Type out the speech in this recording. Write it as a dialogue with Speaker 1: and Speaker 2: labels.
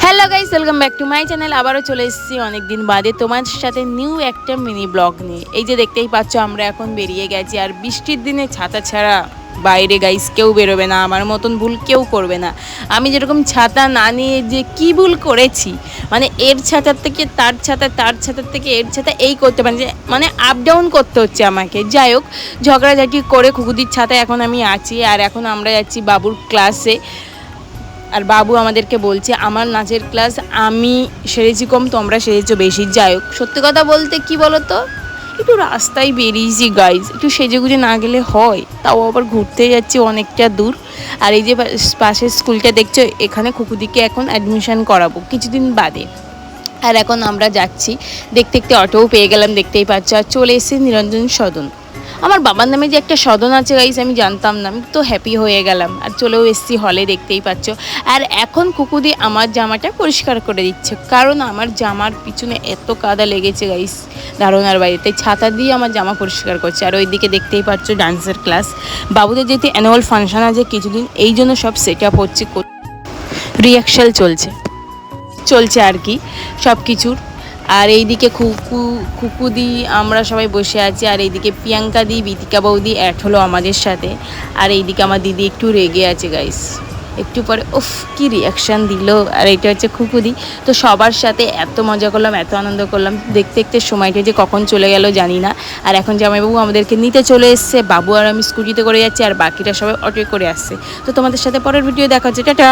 Speaker 1: Hello guys, welcome back to my channel. আবারও চলে এসেছি অনেক দিন বাদে তোমার সাথে নিউ একটা মিনি ব্লগ নিয়ে। এই যে দেখতেই পাচ্ছ, আমরা এখন বেরিয়ে গেছি। আর বৃষ্টির দিনে ছাতা ছাড়া বাইরে গাইস কেউ বেরোবে না। আমার মতন ভুল কেউ করবে না। আমি যেরকম ছাতা না নিয়ে যে কি ভুল করেছি, মানে এর ছাতার থেকে তার ছাতা, তার ছাতার থেকে এর ছাতা, এই করতে পারি যে মানে আপ ডাউন করতে হচ্ছে আমাকে। যাই হোক, ঝগড়াঝাটি করে খুকুদির ছাতায় এখন আমি আছি। আর এখন আমরা যাচ্ছি বাবুর ক্লাসে। আর বাবু আমাদেরকে বলছে আমার নাচের ক্লাস, আমি সেরেছি কম, তোমরা সেরেছো বেশি। যাই হোক, সত্যি কথা বলতে কি বলো তো, একটু রাস্তায় বেরিয়েছি গাইজ, একটু সেজেগুজে না গেলে হয়? তাও আবার ঘুরতে যাচ্ছি অনেকটা দূর। আর এই যে পাশের স্কুলটা দেখছো, এখানে খুকুদিকে এখন অ্যাডমিশন করাবো কিছুদিন বাদে। আর এখন আমরা যাচ্ছি, দেখতে দেখতে অটোও পেয়ে গেলাম, দেখতেই পাচ্ছ। আর চলে এসেছি নিরঞ্জন সদন। আমার বাবার নামে যে একটা সদন আছে গাইস, আমি জানতাম না। আমি তো হ্যাপি হয়ে গেলাম। আর চলেও এসেছি হলে, দেখতেই পাচ্ছ। আর এখন কুকুদি আমার জামাটা পরিষ্কার করে দিচ্ছে, কারণ আমার জামার পিছনে এত কাদা লেগেছে গাইস, ধারণার বাইরে। তাই ছাতা দিয়ে আমার জামা পরিষ্কার করছে। আর ওইদিকে দেখতেই পাচ্ছ ডান্সের ক্লাস। বাবুদের যেহেতু অ্যানুয়াল ফাংশন আছে কিছুদিন, এই জন্য সব সেট আপ হচ্ছে, রিহার্সাল চলছে আর কি সব কিছুর। আর এইদিকে খুকুদি আমরা সবাই বসে আছি। আর এইদিকে প্রিয়াঙ্কা দি, বিতিকা বৌদি অ্যাড হলো আমাদের সাথে। আর এইদিকে আমার দিদি একটু রেগে আছে গাইস, একটু পরে উফ কি রিয়াকশান দিল। আর এইটা হচ্ছে খুকুদি। তো সবার সাথে এত মজা করলাম, এত আনন্দ করলাম, দেখতে দেখতে সময়টা যে কখন চলে গেল জানি না। আর এখন জামাইবাবু আমাদেরকে নিতে চলে এসছে, বাবু আর আমি স্কুটিতে করে যাচ্ছি, আর বাকিটা সবাই অটোয় করে আসছে। তো তোমাদের সাথে পরের ভিডিও দেখা হচ্ছে, টাটা।